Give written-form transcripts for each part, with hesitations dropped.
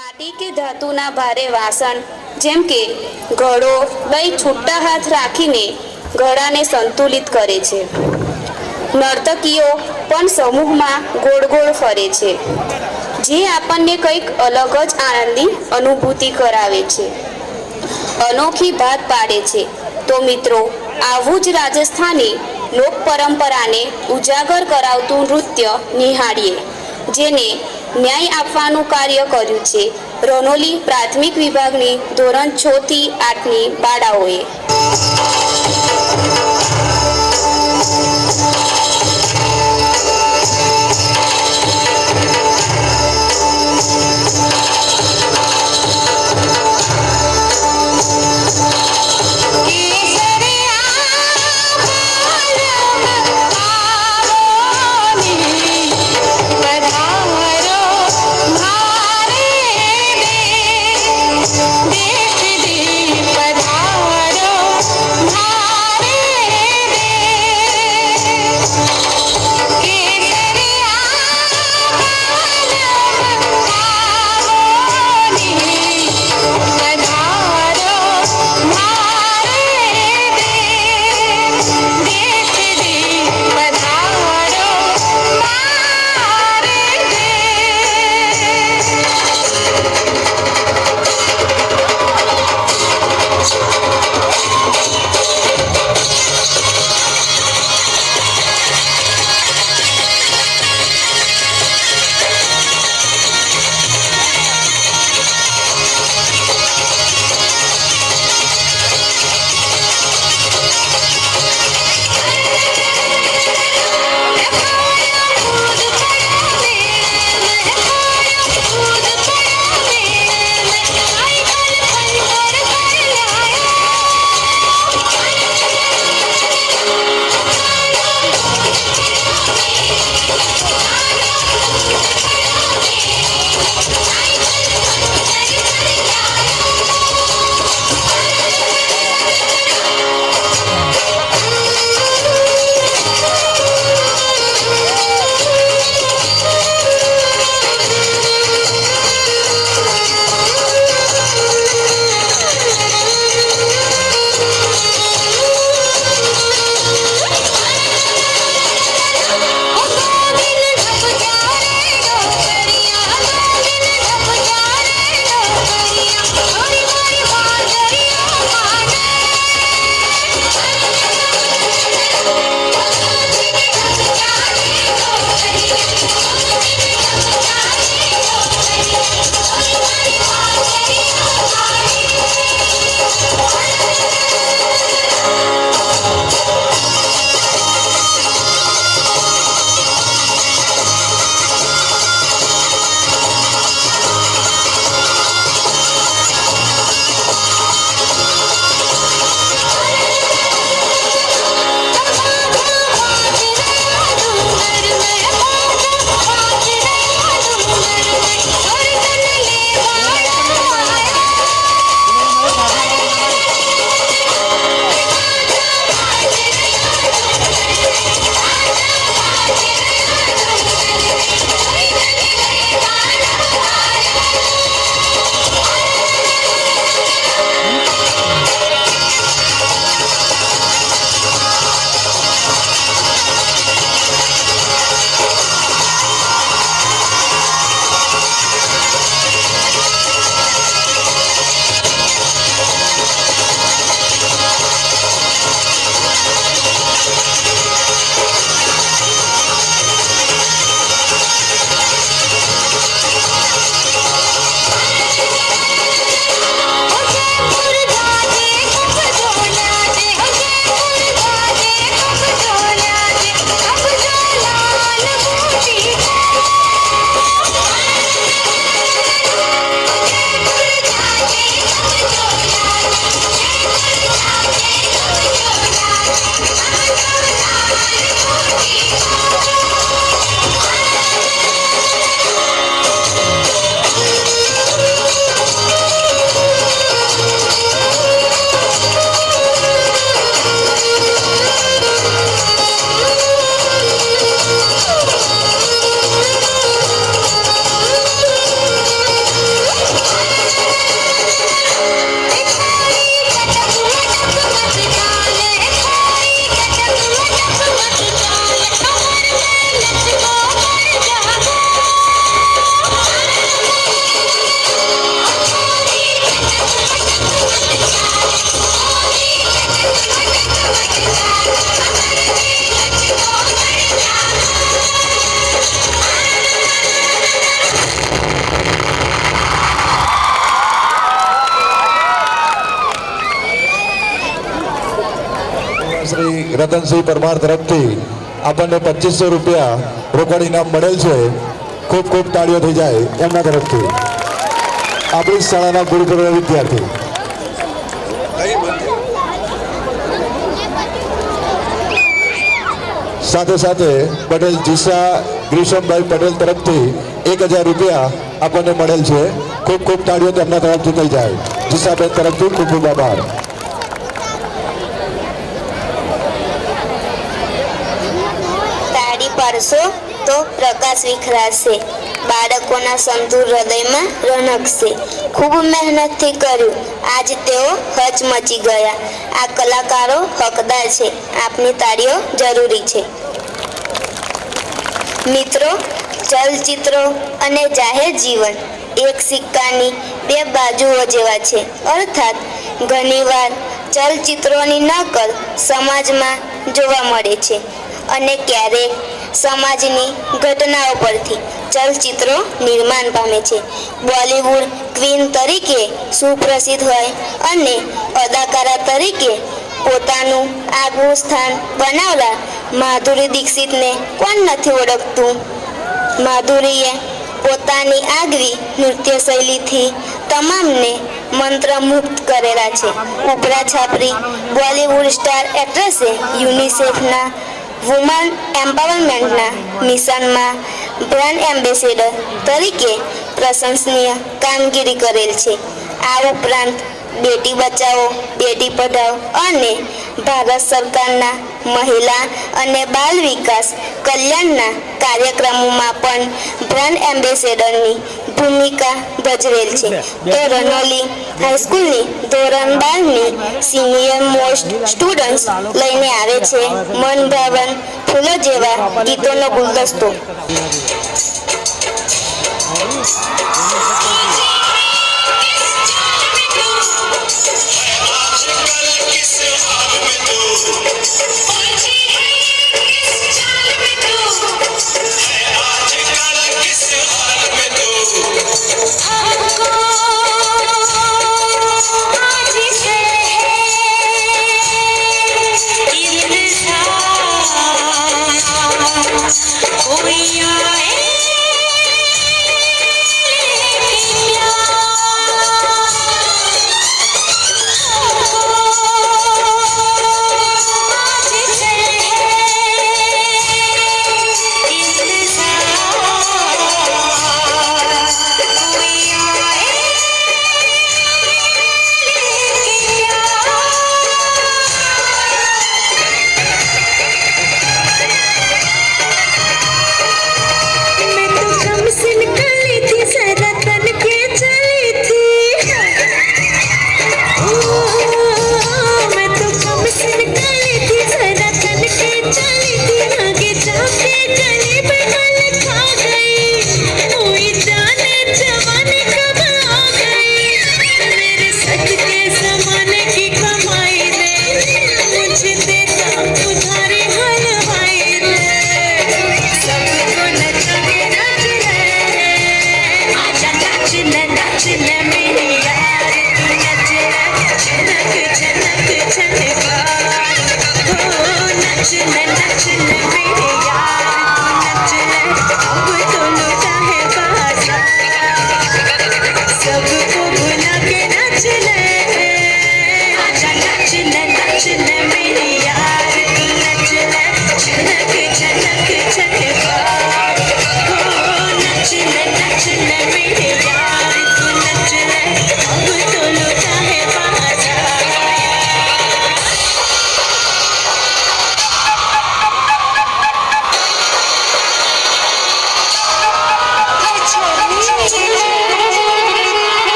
માટી કે ધાતુના ભારે વાસણ જેમ કે ઘડો લઈ છૂટા હાથ રાખીને ગળાને સંતુલિત કરે છે. નર્તકીઓ પણ સમૂહમાં ગોળ ગોળ ફરે છે, જે આપણને કંઈક અલગ જ આનંદની અનુભૂતિ કરાવે છે, અનોખી ભાત પાડે છે. તો મિત્રો, આવું જ રાજસ્થાની લોક પરંપરાને ઉજાગર કરાવતું નૃત્ય નિહાળીએ, જેને ન્યાય આપવાનું કાર્ય કર્યું છે રનોલી પ્રાથમિક વિભાગની ધોરણ 6 થી 8ની બાળાઓએ. देश दी पधारो રતનસિંહ પરમાર તરફથી આપણને 2500 રૂપિયા રોકડ ઇનામ મળેલ છે. ખૂબ ખૂબ તાળીઓ થઈ જાય એમના તરફથી. આપણી શાળાના ભૂતપૂર્વ વિદ્યાર્થી. સાથે સાથે પટેલ જીસા ગ્રીશમભાઈ પટેલ તરફથી 1000 રૂપિયા આપણને મળેલ છે. ખૂબ ખૂબ તાળીઓ તેમના તરફથી થઈ જાય. જીસાબેન તરફથી ખૂબ ખૂબ આભાર. તાળી પાડશો તો પ્રકાશ વિખરાશે, બાળકોના સંતુર હૃદયમાં રણકશે. ખૂબ મહેનતથી કર્યું, આજ તેઓ હચમચી ગયા. આ કલાકારો હકદાર છે, આપની તાળીઓ જરૂરી છે. મિત્રો, ચલચિત્રો અને જાહેર જીવન એક સિક્કાની બે બાજુઓ જેવા છે. અર્થાત ઘણીવાર ચલચિત્રોની નકલ સમાજમાં જોવા મળે છે અને ક્યારેક સમાજની ઘટનાઓ પરથી ચલચિત્રો નિર્માણ પામે છે. બોલિવૂડ ક્વીન તરીકે સુપ્રસિદ્ધ હોય અને અદાકારા તરીકે પોતાનું આગવું સ્થાન બનાવનાર માધુરી દીક્ષિતને કોણ નથી ઓળખતું? માધુરીએ પોતાની આગવી નૃત્ય શૈલીથી તમામને મંત્રમુગ્ધ કરેલા છે. ઉભરા છાપરી બોલિવૂડ સ્ટાર એક્ટ્રેસે યુનિસેફના વુમન એમ્પાવરમેન્ટના મિશનમાં બ્રાન્ડ એમ્બેસેડર તરીકે પ્રશંસનીય કામગીરી કરેલ છે. આ ઉપરાંત બેટી બચાવો બેટી પઢાઓ અને ભારત સરકારના મહિલા અને બાલ વિકાસ કલ્યાણના કાર્યક્રમોમાં પણ બ્રાન્ડ એમ્બેસેડરની ભૂમિકા ભજવેલ છે. તો રનોલી હાઈસ્કૂલની ધોરણ 12ની સિનિયર મોસ્ટ સ્ટુડન્ટ્સ લઈને આવે છે મન ભાવન ફૂલો જેવા ગીતોનો ગુલદસ્તો. कोई आए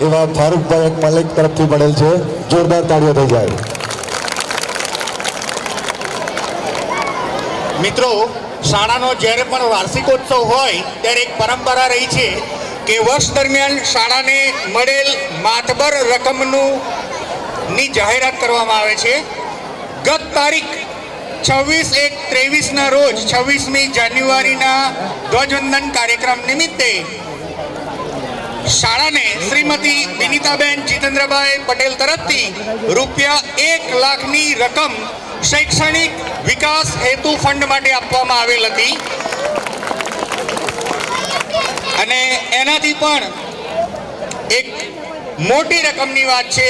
એવા ફારૂકભાઈ મલિક તરફથી મળેલ છે. જોરદાર તાળીઓ થઈ જાય. મિત્રો, શાળાનો જ્યારે પણ વાર્ષિકોત્સવ હોય ત્યારે એક પરંપરા રહી છે કે વર્ષ દરમિયાન શાળાને મળેલ માતબર રકમની જાહેરાત કરવામાં આવે છે. ગત તારીખ 26/1/23ના રોજ 26મી જાન્યુઆરીના ધ્વજવંદન કાર્યક્રમ નિમિત્તે શાળાને શ્રીમતી વિનીતાબેન જીતેન્દ્રભાઈ પટેલ તરફથી ₹1 લાખની રકમ શૈક્ષણિક વિકાસ હેતુ ફંડ માટે આપવામાં આવેલ હતી અને એનાથી પણ એક મોટી રકમની વાત છે.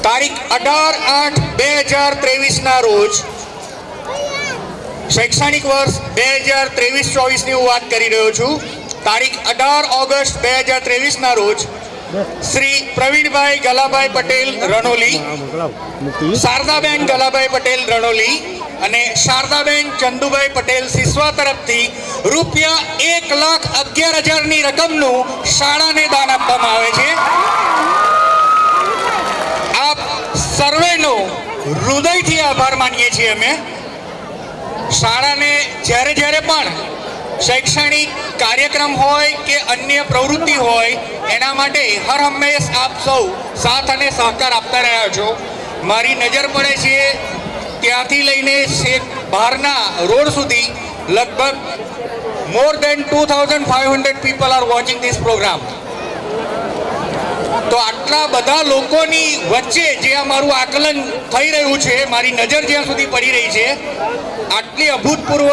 તારીખ 18/8/2023ના રોજ શૈક્ષણિક વર્ષ 2023-24ની હું વાત કરી રહ્યો છું. તારીખ 18 ઓગસ્ટ 2023ના રોજ શ્રી પ્રવીણભાઈ ગલાભાઈ પટેલ રણોલી, શારદાબેન ગલાભાઈ પટેલ રણોલી અને શારદાબેન ચંદુભાઈ પટેલ સિસવા તરફથી ₹1,11,000ની રકમનું શાળાને દાન આપવામાં આવે છે. આપ સર્વેનો હૃદયથી આભાર માનીએ છીએ અમે. શાળાને જ્યારે જ્યારે પણ શૈક્ષણિક કાર્યક્રમ હોય કે અન્ય પ્રવૃત્તિ હોય એના માટે હર હંમેશ આપ સૌ સાથ અને સહકાર આપતા રહ્યા છો. મારી નજર પડે છે ત્યાંથી લઈને છેક બહારના રોડ સુધી લગભગ more than 2500 people are watching this program. તો આટલા બધા લોકોની વચ્ચે જે અમારું આકલન થઈ રહ્યું છે, મારી નજર જ્યાં સુધી પડી રહી છે, આટલી અભૂતપૂર્વ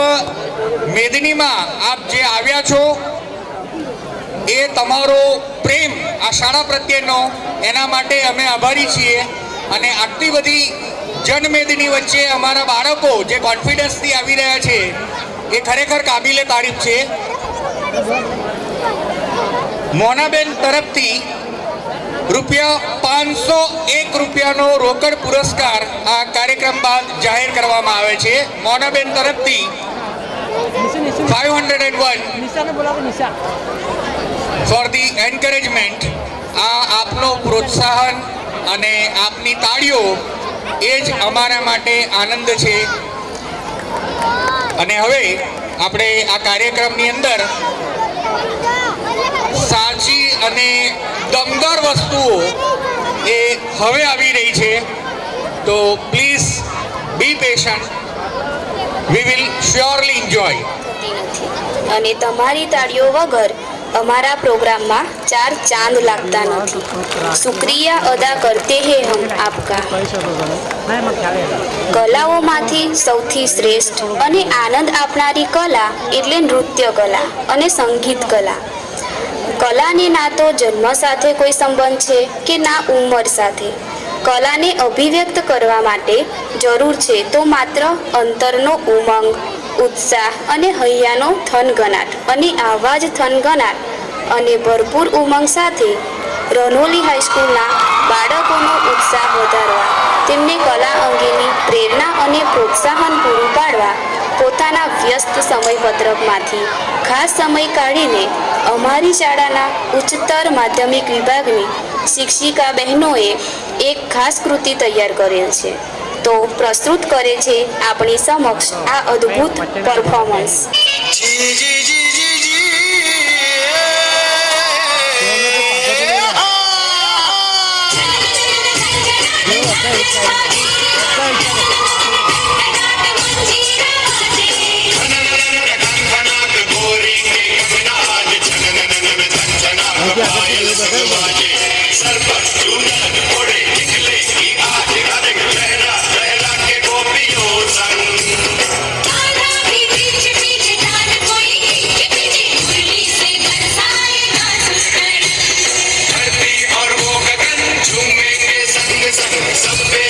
મેદનીમાં આપ જે આવ્યા છો એ તમારો પ્રેમ આ શાળા પ્રત્યેનો, એના માટે અમે આભારી છીએ. અને આટલી બધી જનમેદની વચ્ચે અમારા બાળકો જે કોન્ફિડન્સથી આવી રહ્યા છે એ ખરેખર કાબિલે તારીફ છે. મોનાબેન તરફથી ₹501નો રોકડ પુરસ્કાર આ કાર્યક્રમ બાદ જાહેર કરવામાં આવે છે. મોનાબેન તરફથી 501 ફોર ધી એન્કરેજમેન્ટ. આ આપનો પ્રોત્સાહન અને આપની તાળીઓ એ જ અમારા માટે આનંદ છે. અને હવે આપણે આ કાર્યક્રમની અંદર સાચી અને દમદાર વસ્તુઓ એ હવે આવી રહી છે. તો please be patient, we will surely enjoy. અને તમારી તાળીઓ વગર અમારા પ્રોગ્રામમાં 4 ચાંદ લાગતા નથી. શુક્રિયા અદા કરતે હે હમ આપકા. કલાઓમાંથી સૌથી શ્રેષ્ઠ અને આનંદ આપનારી કલા એટલે નૃત્ય કલા અને સંગીત કલા. કલાને ના તો જન્મ સાથે કોઈ સંબંધ છે કે ના ઉંમર સાથે. કલાને અભિવ્યક્ત કરવા માટે જરૂર છે તો માત્ર અંતરનો ઉમંગ, ઉત્સાહ અને હૈયાનો થનગનાટ. અને આવા જ થનગનાટ અને ભરપૂર ઉમંગ સાથે રનોલી હાઈસ્કૂલના બાળકોનો ઉત્સાહ વધારવા, તેમને કલા અંગેની પ્રેરણા અને પ્રોત્સાહન પૂરું પાડવા પોતાના વ્યસ્ત સમયપત્રકમાંથી ખાસ સમય કાઢીને અમારી શાળાના ઉચ્ચતર માધ્યમિક વિભાગની શિક્ષિકા બહેનોએ એક ખાસ કૃતિ તૈયાર કરેલ છે. તો પ્રસ્તુત કરે છે આપણી સમક્ષ આ અદ્ભુત પરફોર્મન્સ. सब पे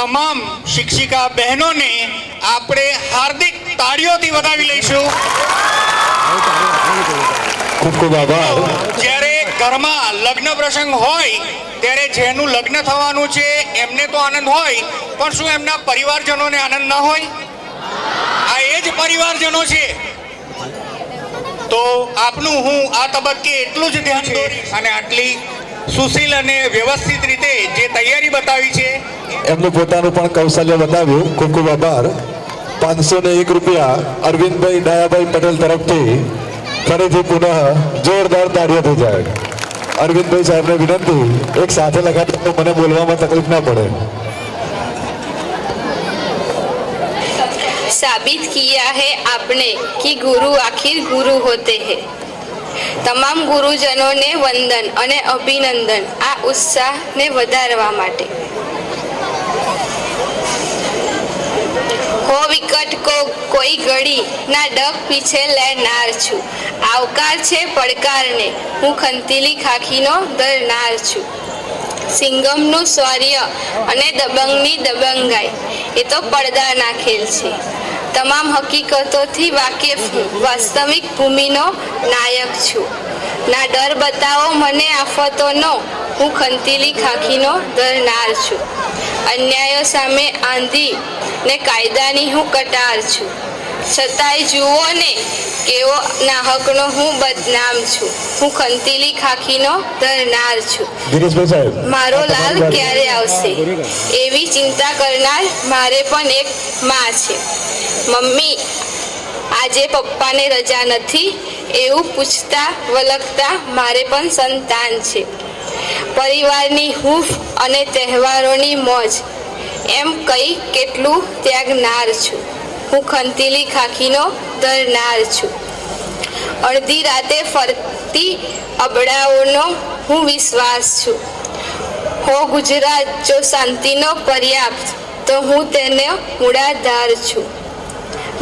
તમામ શિક્ષિકા બહેનોને આપણે હાર્દિક તાળીઓથી વધાવી લઈશું. ખૂબ ખૂબ આભાર. જ્યારે ઘરમાં લગ્ન પ્રસંગ હોય ત્યારે જેનું લગ્ન થવાનું છે એમને તો આનંદ હોય, પણ શું એમના પરિવારજનોને આનંદ ન હોય? આ એ જ પરિવારજનો છે. તો આપનું હું આ તબક્કે એટલું જ ધ્યાન દોરીશ અને આટલી સુશીલ અને વ્યવસ્થિત રીતે જે તૈયારી બતાવી છે એમનું પોતાનું પણ કૌશલ્ય બતાવ્યું. ખૂબ ખૂબ આભાર. 501 રૂપિયા અરવિંદભાઈ ડાયાભાઈ પટેલ તરફથી ફરીથી પુનઃ જોરદાર તાળીઓ થઈ જાય. અરવિંદભાઈ સાહેબને વિનંતી, એક સાથે લગાડે તો મને બોલવામાં તકલીફ ના પડે. साबित किया है आपने कि गुरु आखिर गुरु होते हैं. તમામ ગુરુજનોને વંદન અને અભિનંદન આ ઉત્સાહને વધારવા માટે. હો વિકટ કો કોઈ ઘડી ના ડગ પીછે લેનાર છું. આવકાર છે પડકારને, હું ખંતીલી ખાખીનો દરનાર છું. સિંગમનું શૌર્ય અને દબંગની દબંગાઈ એ તો પડદાના ખેલ છે. તમામ હકીકતોથી વાકેફ હું, વાસ્તવિક ભૂમિનો નાયક છું. ના ડર બતાવો મને આફતોનો, હું ખંતીલી ખાખીનો દરનાર છું. અન્યાયો સામે આંધી ને કાયદાની હું કટાર છું. છતાંય જુઓ ને કેવો નાહકનો હું બદનામ છું. હું ખંતીલી ખાખીનો દરનાર છું. ગિરીશભાઈ સાહેબ, મારો લાલ ક્યારે આવશે એવી ચિંતા કરનાર મારે પણ એક માં છે. મમ્મી આજે પપ્પાને રજા નથી એવું પૂછતા વલકતા મારે પણ સંતાન છે. પરિવારની હૂંફ અને તહેવારોની મોજ એમ કઈ કેટલું ત્યાગનાર છું. હું ખંતીલી ખાખીનો દરનાર છું. અડધી રાતે ફરતી અબડાઓનો હું વિશ્વાસ છું. હો ગુજરાત જો શાંતિનો પર્યાપ્ત તો હું તેને મૂળાધાર છું.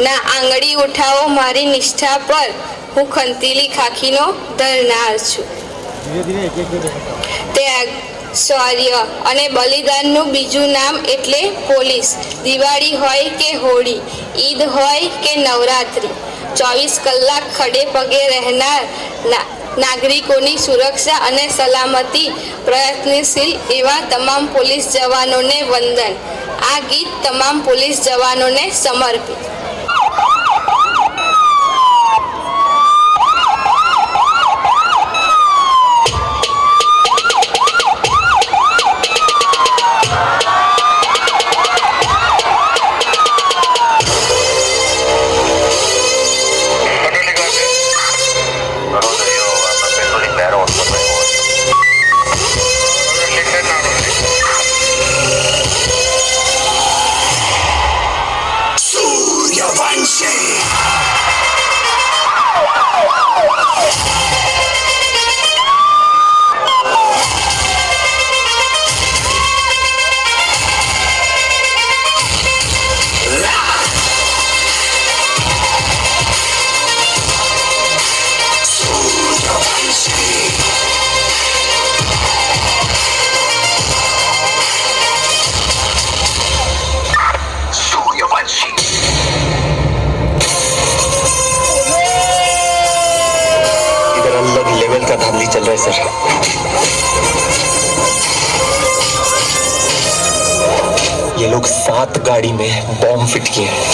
ના આંગળી ઉઠાવો મારી નિષ્ઠા પર, હું ખંતીલી ખાખીનો દરનાર છું. ત્યાગ, શૌર્ય અને બલિદાનનું બીજું નામ એટલે પોલીસ. દિવાળી હોય કે હોળી, ઈદ હોય કે નવરાત્રી, 24 કલાક ખડે પગે રહેનાર નાગરિકોની સુરક્ષા અને સલામતી પ્રયત્નશીલ એવા તમામ પોલીસ જવાનોને વંદન. આ ગીત તમામ પોલીસ જવાનોને સમર્પિત. का धांधली चल रहा है सर. ये लोग 7 गाड़ी में बॉम्ब फिट किए हैं.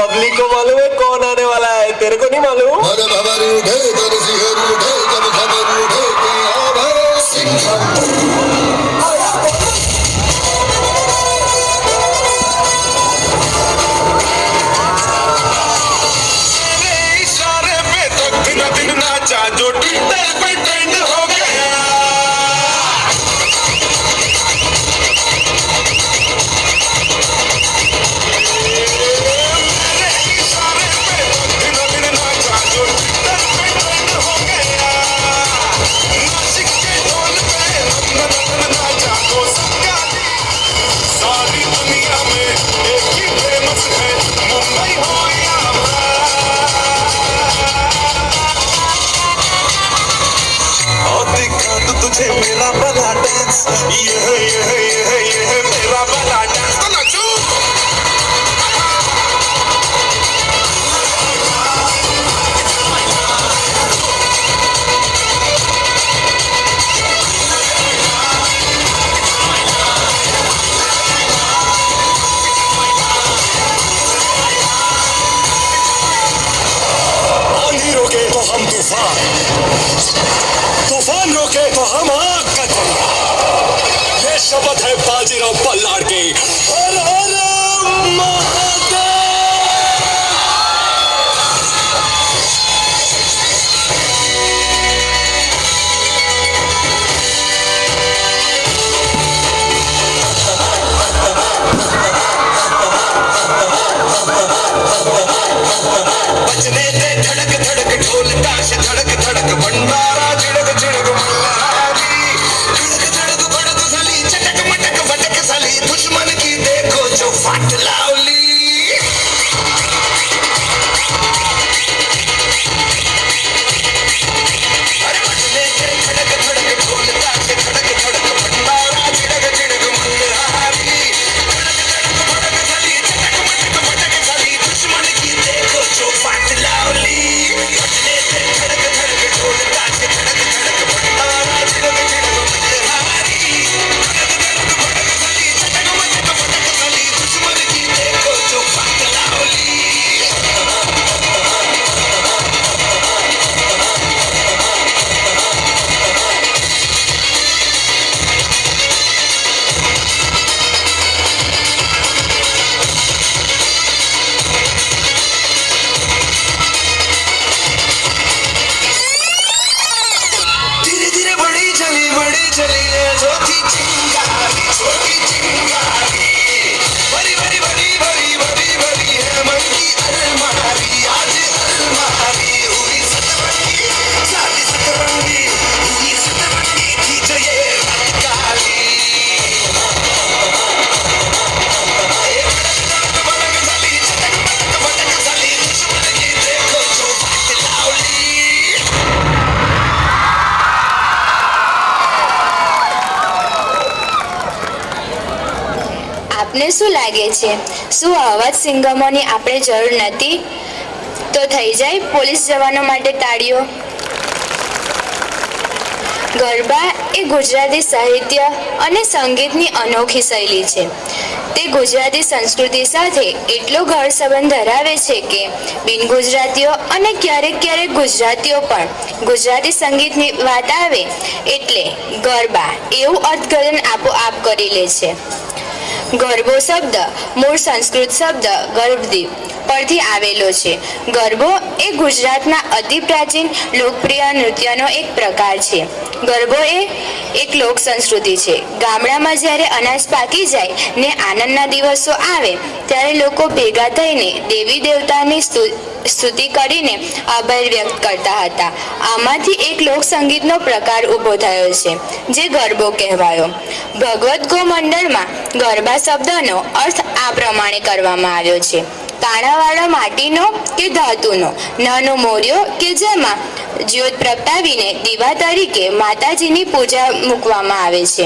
पब्लिक को मालूम है कौन आने वाला है, तेरे को नहीं मालूम? मन भंवर उठे तन सिहर उठे जब खबर उठे कि आ भय सिंघम। इशारे पे तो दिन दिन नाचा जो ट्विटर पे ट्रेंड हो गया। मेरे इशारे पे तो दिन दिन नाचा जो ट्विटर पे ट्रेंड हो गया। नासिक के ढोल पे नंदन नाचा तो सबका दिल। सारी दुनिया में एक ही फेमस है, मुंबई हो या और दिखा तो तुझे मेरा भला डांस, ये मेरा भला डांस। तो नाचो। आंधी रोके तो हम तूफान, तूफान रोके तो हम आग का दरिया। ये शपथ है बाजीराव बल्लाड़ की। हर हर महादेव। बजने दे धड़क धड़क ढोल ताश धड़क धड़क भंडारा झिड़क झिड़क मल्हारी। धड़क धड़क भड़क साली चटक मटक भटक साली दुश्मन की देखो जो फाट लावली। अरे बजने दे धड़क धड़क ढोल ताश धड़क धड़क भंडारा झिड़क झिड़क मल्हारी। धड़क धड़क भड़क साली चटक मटक भटक साली दुश्मन की देखो जो फाट लावली। बजने दे धड़क धड़क ढोल ताश धड़क धड़क भंडारा झिड़क झिड़क मल्हारी। धड़क धड़क भड़क साली चटक मटक भटक साली दुश्मन की देखो जो फाट लावली। धीरे धीरे बड़ी चली है छोटी चिंगारी, छोटी चिंगारी। बड़ी बड़ी बड़ी बड़ी बड़ी बड़ी है मन की अलमारी। आज अलमारी हुई सतरंगी, साली सतरंगी हुई सतरंगी थी जो ये रात काली। ए भड़क भड़क साली चटक मटक भटक साली दुश्मन की देखो जो फाट लावली। આપને શું લાગે છે, શું અવાજ સિંગમોની આપણે જરૂર નથી? તો થઈ જાય પોલીસ જવાનો માટે તાળીઓ. ગરબા એ ગુજરાતી સાહિત્ય અને સંગીતની અનોખી શૈલી છે. તે ગુજરાતી સંસ્કૃતિ સાથે એટલો ગાઢ સંબંધ ધરાવે છે કે બિન ગુજરાતીઓ અને ક્યારેક ક્યારેક ગુજરાતીઓ પણ ગુજરાતી સંગીતની વાત આવે એટલે ગરબા એવું અર્થઘટન આપોઆપ કરી લે છે. ગરબો શબ્દ મૂળ સંસ્કૃત શબ્દ ગર્ભદીપ પરથી આવેલો છે. ગરબો એ ગુજરાતના અતિ પ્રાચીન લોકપ્રિય નૃત્યનો એક પ્રકાર છે. ગરબો એ એક લોક સંસ્કૃતિ છે. ગામડામાં જ્યારે અનાજ પાકી જાય ને આનંદના દિવસો આવે ત્યારે લોકો ભેગા થઈને દેવી દેવતાની સ્તુતિ કરીને આભાર વ્યક્ત કરતા હતા. આમાંથી એક લોક સંગીતનો પ્રકાર ઊભો થયો છે જે ગરબો કહેવાયો. ભગવત ગો મંડળમાં ગરબા શબ્દનો અર્થ આ પ્રમાણે કરવામાં આવ્યો છે: કાણાવાળો માટીનો કે ધાતુનો નાનો મોર્યો કે જેમાં જ્યોત પ્રગટાવીને દીવા તરીકે માતાજીની પૂજા મૂકવામાં આવે છે.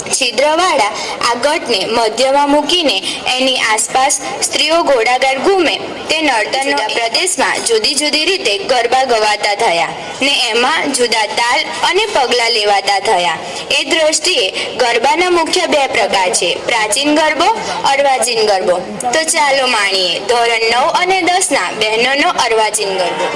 છિદ્રવાળા આ ગઢને મધ્યમાં મૂકીને એની આસપાસ સ્ત્રીઓ ઘોડાગાડ ઘૂમે તે નર્તનના પ્રદેશમાં જુદી જુદી રીતે ગરબા ગવાતા થયા ને એમાં જુદા તાલ અને પગલાં લેવાતા થયા. એ દ્રષ્ટિએ ગરબાના મુખ્ય બે પ્રકાર છે, પ્રાચીન ગરબો, અર્વાચીન ગરબો. તો ચાલો માણીએ ધોરણ 9 અને 10ના બહેનોનો અર્વાચીન ગરબો.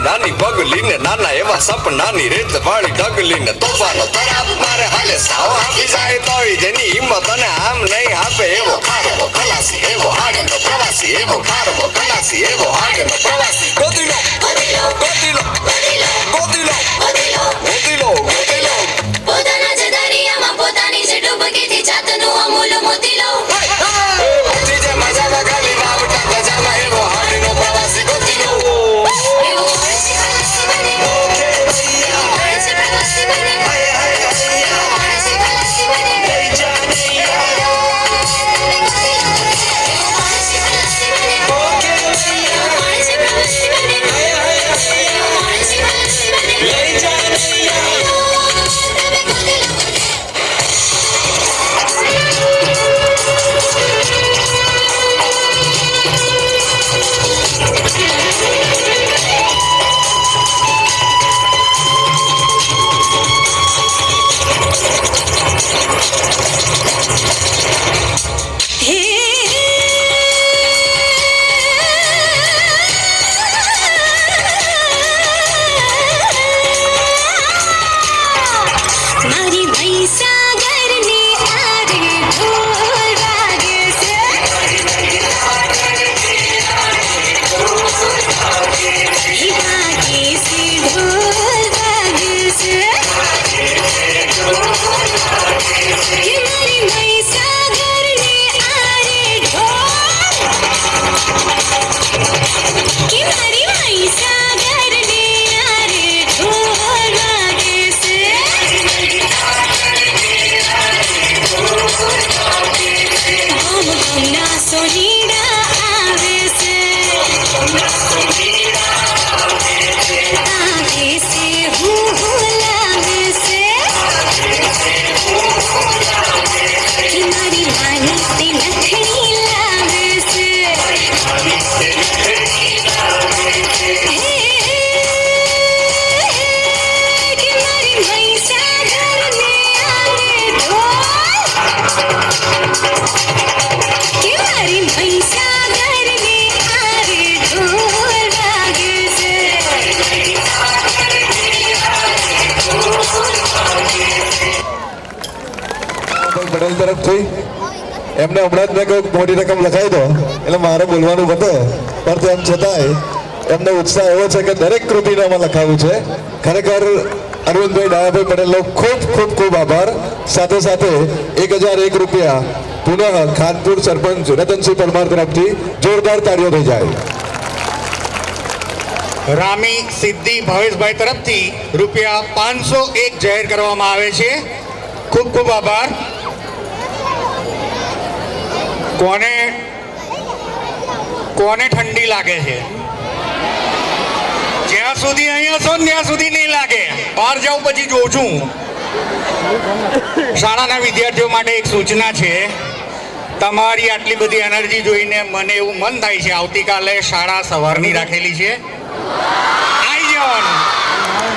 નાની પગલીને નાના એવા સપનાની રેત વાળી ડગલીને તોફાનો તરાપ મારે હાલે સાવ આપી જાય તોય જેની હિંમત અને આમ નહીં આપે એવો ખારવો ખલાસી એવો આગળનો પ્રવાસી એવો ખારવો ખલાસી એવો આગળનો પ્રવાસી ગોદીલો ગોદીલો ગોદીલો ગોદીલો ગોદીલો ગોદીલો પોતાના જ દરિયામાં પોતાની જ ડૂબકીથી જાતનું અમૂલ મોતી લો જે મજામાં ખાલી વાવટા ગજામાં એવો હાડીનો પ્રવાસી ગોદીલો Bye. તરફથી એમને હમણાં જ મેં કહ્યું મોટી રકમ લખાઈ દો એટલે મારે બોલવાનું બતે, પણ તેમ છતાંય એમનો ઉત્સાહ એવો છે કે દરેક કૃતિને આમાં લખાવું છે. ખરેખર અરવિંદભાઈ ડાયાભાઈ પટેલનો ખૂબ ખૂબ ખૂબ આભાર. સાથે સાથે 1001 રૂપિયા પુનઃ ખાનપુર સરપંચ રતનસિંહ પરમાર તરફથી જોરદાર તાળીઓ થઈ જાય. રામી સિદ્ધિ ભાવેશભાઈ તરફથી રૂપિયા 501 જાહેર કરવામાં આવે છે. ખૂબ ખૂબ આભાર. કોને કોને ઠંડી લાગે છે? જ્યાં સુધી અહીંયા છો ત્યાં સુધી નહીં લાગે, બહાર જાઉં પછી જોઉં છું. શાળાના વિદ્યાર્થીઓ માટે એક સૂચના છે. તમારી આટલી બધી એનર્જી જોઈને મને એવું મન થાય છે આવતીકાલે શાળા સવારની રાખેલી છે, આવી જવાનું.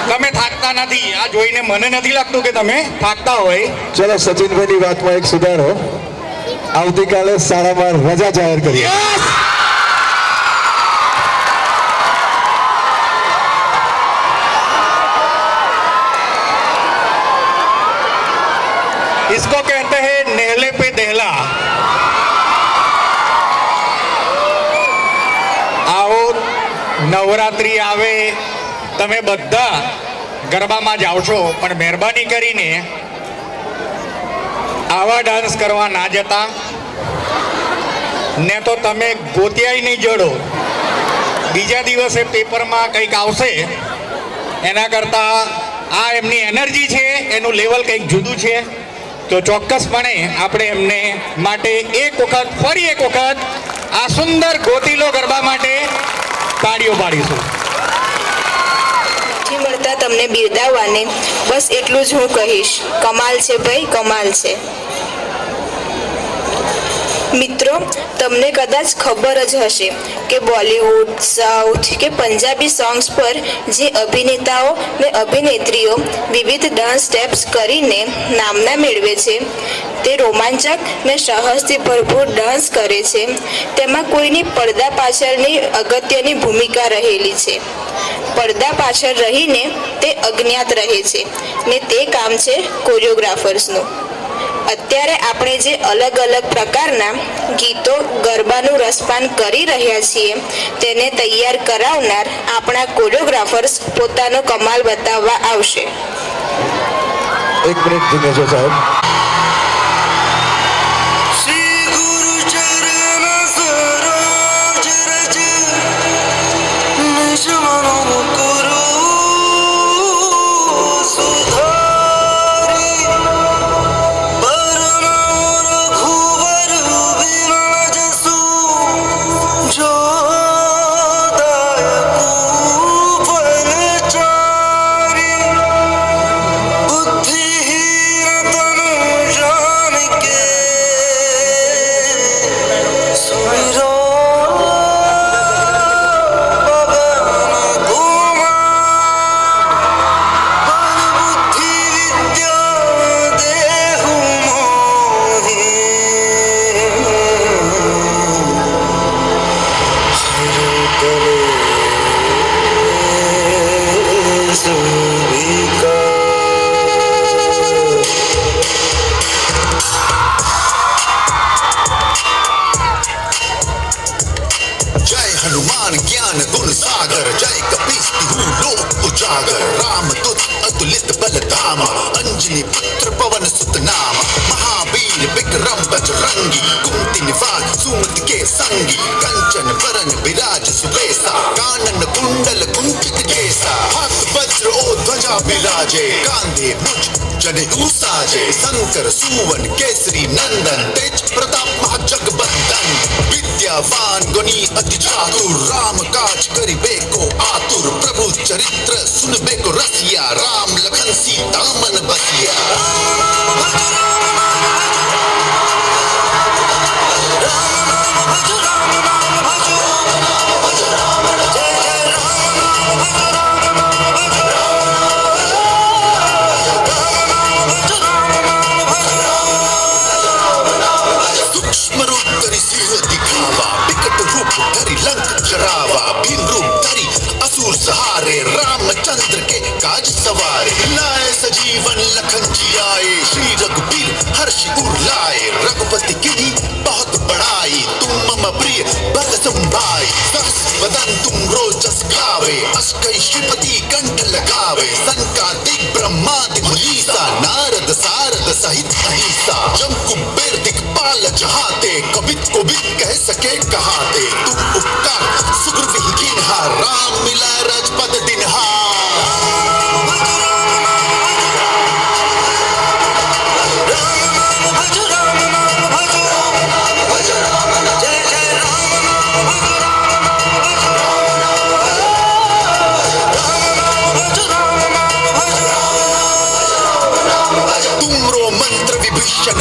તમે થાકતા નથી, આ જોઈને મને નથી લાગતું કે તમે થાકતા હોય. ચલો સચિનભાઈની વાતમાં એક સુધારો, આવતીકાલે શાળામાં રજા જાહેર કરીએ. इसको कहते हैं नेहले पे दहला. આવો નવરાત્રી આવે, તમે બધા ગરબામાં જાઓ છો, પણ મહેરબાની કરીને આવા ડાન્સ કરવા ના જતા, ને તો તમે ગોત્યાય નહીં જડો. બીજા દિવસે પેપરમાં કંઈક આવશે, એના કરતાં આ એમની એનર્જી છે, એનું લેવલ કંઈક જુદું છે. તો ચોક્કસપણે આપણે એમને માટે એક વખત ફરી એક વખત આ સુંદર ગોતીલો ગરબા માટે તાળીઓ પાડીશું. મળતા તમને બિરદાવવાને બસ એટલું જ હું કહીશ, કમાલ છે ભાઈ, કમાલ છે. મિત્રો, તમને કદાચ ખબર જ હશે કે બોલિવૂડ, સાઉથ કે પંજાબી સોંગ્સ પર જે અભિનેતાઓ ને અભિનેત્રીઓ વિવિધ ડાન્સ સ્ટેપ્સ કરીને નામના મેળવે છે, તે રોમાંચક ને સાહસથી ભરપૂર ડાન્સ કરે છે. તેમાં કોઈની પડદા પાછળની અગત્યની ભૂમિકા રહેલી છે. પડદા પાછળ રહીને તે અજ્ઞાત રહે છે ને તે કામ છે કોરિયોગ્રાફર્સનું. અત્યારે આપણે જે અલગ અલગ પ્રકારના ગીતો ગરબાનું રસપાન કરી રહ્યા છીએ, તેને તૈયાર કરાવનાર આપણા કોરિયોગ્રાફર્સ પોતાનો કમાલ બતાવવા આવશે. એક મિનિટ ધીમેજો સાહેબ. अंजलि पुत्र पवन सुत नाम महावीर विक्रम बजरंगी कुंती निवास सुमति के संगी कंचन वरण विराज सुबेसा कानन कुंडल कुंचित केसा हाथ वज्र ओ ध्वजा विराजे कांधे मुझ जने साजे शंकर सुवन केसरी नंदन तेज प्रताप महाजगबंदन विद्यावान गुणी अति चातुर राम काज करिबे को आतुर प्रभु चरित्र सुनबे को रसिया राम लखन सीता मन बसिया रामचंद्र के काज सवारे लाए सजीवन लखन जी आए श्री रघुबीर हर्ष उर लाए संभाई सहस वदन तुम रोजस गावे अस्कै श्रीपति कंठ लगावे संकादिक ब्रह्मादि मुनीसा नारद सारद सहित अहिसा जम कुबेर दिक्पाल जहाते कबित को भी कह सके कहाते तुम उपकार सुग्रीव ही कीन्हा राम मिला राजपद दिन्हा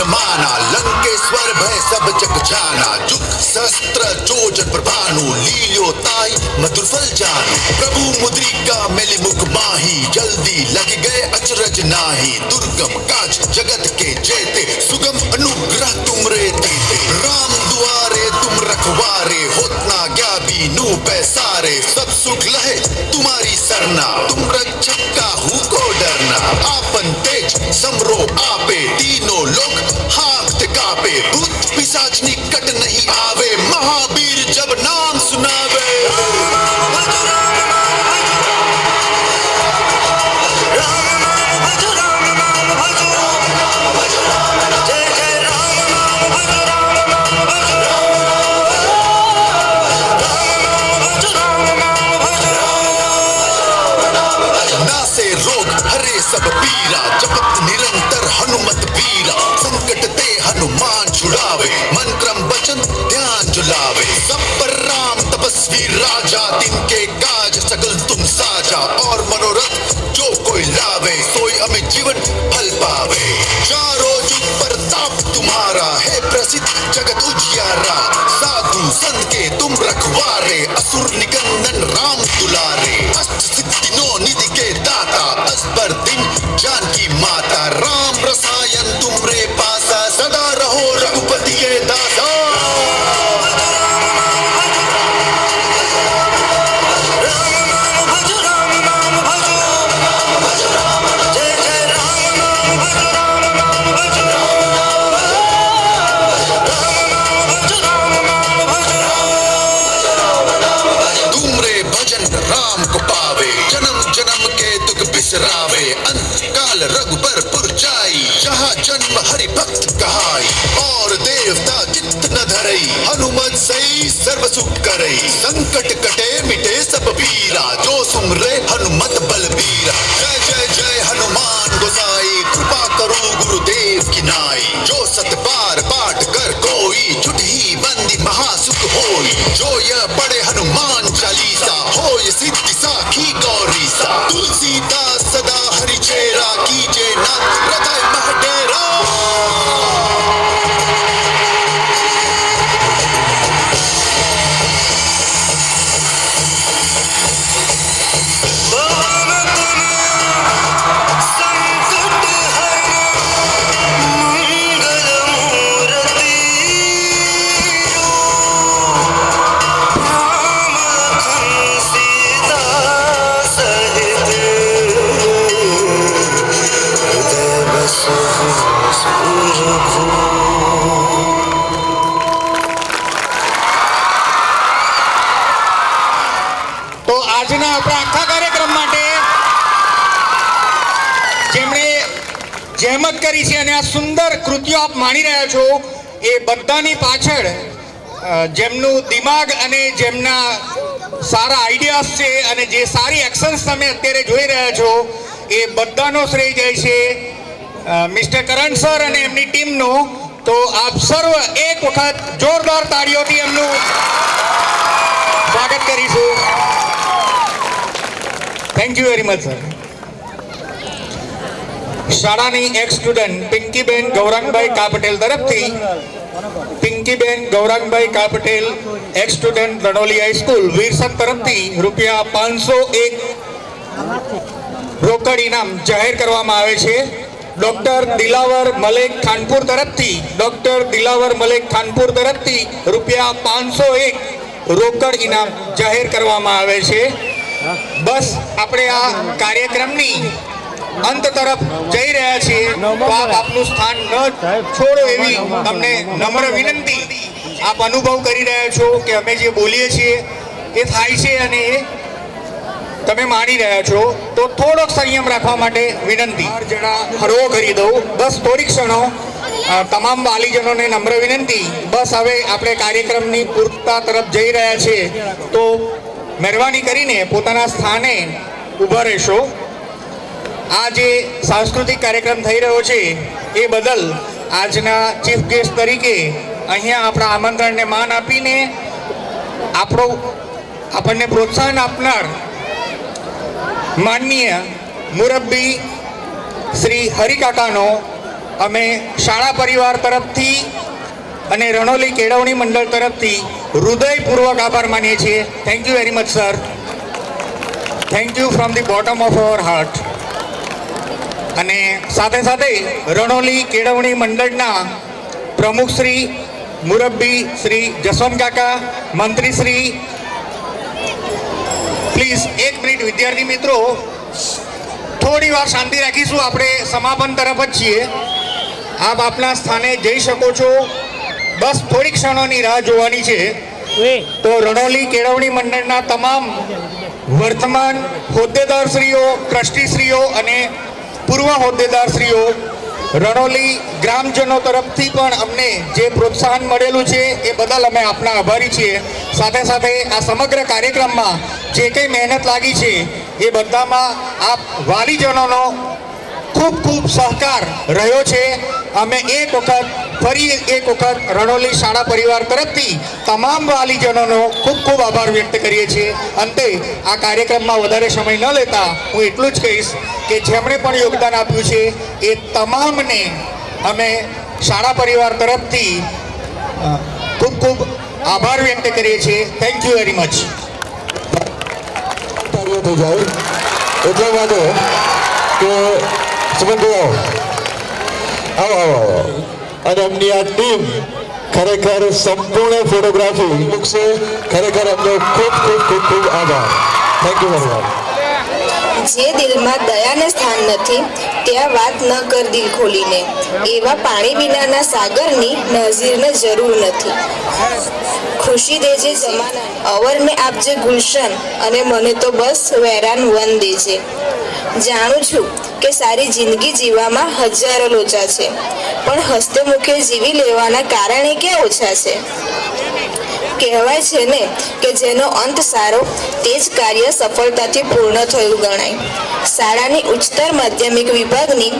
माना लंकेश्वर भय सब जग जाना जुग सहस्त्र जोजन प्रभानु लील्यो ताई मधुर फल जानू प्रभु मुद्रिका मेली मुख माही जल्दी लग गए अचरज नाही दुर्गम काज जगत के जेते सुगम अनुग्रह तुमरे देते राम दुआरे तुम रखवारे होत ना गया बीनू पैसारे सब सुख लहे तुम्हारी सरना तुम रक्षक का हूँ को डरना आपन तेज समरो आपे तीनों लोग हाथ कापे भूत पिशाच निकट नहीं आवे महावीर जब नाम सुनावे नासे रोग हरे सब पीरा जपत निरंतर हनुमत पीरा संकट ते हनुमान छुड़ावे मन क्रम वचन ध्यान जुलावे सब पर राम तपस्वी राजा तिनके काज सकल तुम साजा और मनोरथ जो कोई लावे सोई अमित जीवन फल पावे चारों जुग प्रताप तुम्हारा है प्रसिद्ध जगत उजियारा साधु संत के तुम रखवारे असुर निकंदन राम दुलारे अष्ट सिद्धि नौ निधि के दाता अस्पर दिन जानकी माता राम रसायन तुमरे पासा सदा रहो रघुपति के दाता तुमरे भजन राम को पावे जन्म जन्म के दुख बिसरावे अंत काल रघुबरपुर जाई जहाँ जन्म हरि भक्त कहाई और देवता चित्त न धरई हनुमत सही सर्व सुख करई संकट कटे मिटे सब पीरा जो सुमरे हनुमत बलबीरा जय जय जय हनुमान गोसाई कृपा करो गुरुदेव की नाई जो सत बार पाठ कर कोई छुटही बंदी महासुख होई जो यह पढ़े हनुमान चालीसा होय सिद्धि साखी गौरीसा तुलसीदास सदा हरि चेरा कीजे नाथ हृदय मह डेरा તો આજના આપણા આખા કાર્યક્રમ માટે જેમણે જહેમત કરી છે અને આ સુંદર કૃતિઓ આપ માણી રહ્યા છો એ બધાની પાછળ જેમનું દિમાગ અને જેમના સારા આઈડિયાઝ છે અને જે સારી એક્શન્સ તમે અત્યારે જોઈ રહ્યા છો એ બધાનો શ્રેય જાય છે મિસ્ટર કરણ સર અને એમની ટીમનો. તો આપ સર્વ એક વખત જોરદાર તાળીઓથી એમનું સ્વાગત કરીશું. Thank you very much sir. શાળાની એક સ્ટુડન્ટ પિંકીબેન ગૌરાંગભાઈ કા પટેલ તરફથી પિંકીબેન ગૌરાંગભાઈ કા પટેલ એક સ્ટુડન્ટ રણોલી હાઈસ્કૂલ વીરસદ તરફથી ₹501 રોકડ ઇનામ જાહેર કરવામાં આવે છે. ડોક્ટર દિલાવર મલેક ખાનપુર તરફથી ₹501 રોકડ ઇનામ જાહેર કરવામાં આવે છે. બસ આપણે આ કાર્યક્રમની અંત તરફ જઈ રહ્યા છીએ તો આપ આપનું સ્થાન ન છોડો એવી તમને નમ્ર વિનંતી. આપ અનુભવ કરી રહ્યા છો કે અમે જે બોલીએ છીએ એ થાય છે અને એ તમે માની રહ્યા છો, તો થોડોક સંયમ રાખવા માટે વિનંતી. 4 જણા હળવો કરી દઉં, બસ થોડી ક્ષણો. તમામ વાલીજનોને નમ્ર વિનંતી, બસ હવે આપણે કાર્યક્રમની પૂર્તતા તરફ જઈ રહ્યા છીએ, તો મહેરબાની કરીને પોતાના સ્થાને ઊભા રહેશો. આ જે સાંસ્કૃતિક કાર્યક્રમ થઈ રહ્યો છે એ બદલ આજના ચીફ ગેસ્ટ તરીકે અહીંયા આપણા આમંત્રણને માન આપીને આપણને પ્રોત્સાહન આપનાર માનનીય મુરબ્બી શ્રી હરિકાકાનો અમે શાળા પરિવાર તરફથી અને રણોલી કેળવણી મંડળ તરફથી હૃદયપૂર્વક આભાર માનીએ છીએ. Thank you very much sir. Thank you from the bottom of our heart. અને સાથે સાથે રણોલી કેળવણી મંડળના પ્રમુખ શ્રી મુરબ્બી શ્રી જસવંત કાકા, મંત્રી શ્રી, પ્લીઝ 1 મિનિટ વિદ્યાર્થી મિત્રો, થોડી વાર શાંતિ રાખીશું. આપણે સમાપન તરફ જ છીએ. આપ આપના સ્થાને જઈ શકો છો, બસ થોડી ક્ષણોની રાહ જોવાની છે. તો રણોલી કેળવણી મંડળના તમામ વર્તમાન હોદ્દેદારશ્રીઓ, ટ્રસ્ટીશ્રીઓ અને પૂર્વ હોદ્દેદારશ્રીઓ, રણોલી ગ્રામજનો તરફથી પણ અમને જે પ્રોત્સાહન મળેલું છે એ બદલ અમે આપના આભારી છીએ. સાથે સાથે આ સમગ્ર કાર્યક્રમમાં જે કંઈ મહેનત લાગી છે એ બધામાં આપ વાલીજનોનો ખૂબ ખૂબ સહકાર રહ્યો છે. અમે ફરી એક વખત રણોલી શાળા પરિવાર તરફથી તમામ વાલીજનોનો ખૂબ ખૂબ આભાર વ્યક્ત કરીએ છીએ. અંતે આ કાર્યક્રમમાં વધારે સમય ન લેતા હું એટલું જ કહીશ કે જેમણે પણ યોગદાન આપ્યું છે એ તમામને અમે શાળા પરિવાર તરફથી ખૂબ ખૂબ આભાર વ્યક્ત કરીએ છીએ. Thank you very much. થઈ જાય એટલા માટે કે સુમનભાઈ આવો આવો આવો, અને એમની આ ટીમ ખરેખર સંપૂર્ણ ફોટોગ્રાફી મૂકશે. ખરેખર એમનો ખૂબ ખૂબ ખૂબ ખૂબ આભાર. Thank you very much. જે દિલમાં દયાને સ્થાન નથી ત્યાં વાત ન કર દિલ ખોલીને. એવા પાણી વિનાના સાગરની નઝીરને જરૂર નથી. ખુશી દેજે જમાના, અવરને આપજે ગુલશન, અને મને તો બસ વેરાન વન દેજે. જાણું છું કે સારી જિંદગી જીવવામાં હજારો લોચા છે, પણ હસ્તે મુખે જીવી લેવાના કારણે ક્યાં ઓછા છે. કહેવાય છે ને કે જેનો અંત સારો તે જ કાર્ય સફળતાથી પૂર્ણ થયું ગણાય. શાળાની ઉચ્ચતર માધ્યમિક વિભાગની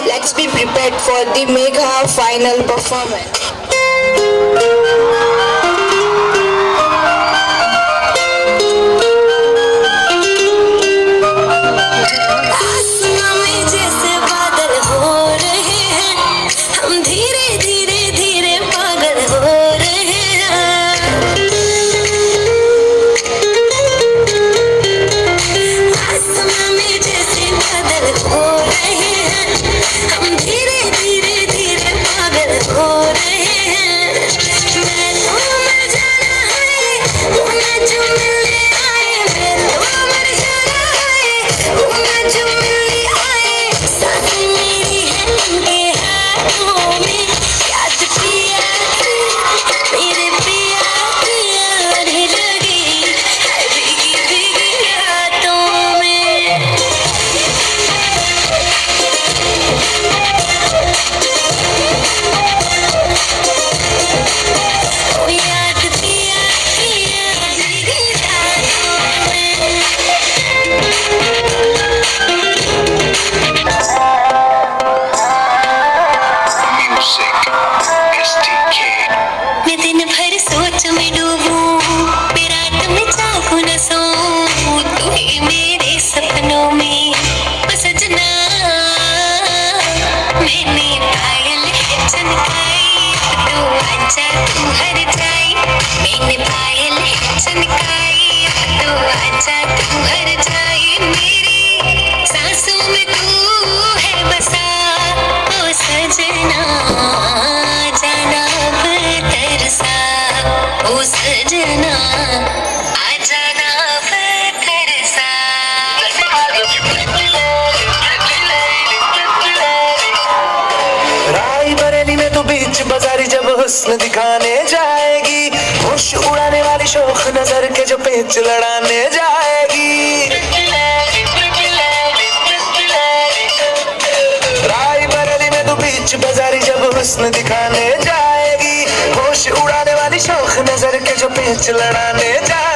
let's be prepared for the mega final performance. हुस्न दिखाने जाएगी पेच लड़ाने जाएगी। रायबरेली में तू बीच बाजारी जब हुस्न दिखाने जाएगी, होश उड़ाने वाली शौक नजर के जो पेच लड़ाने जाएगी।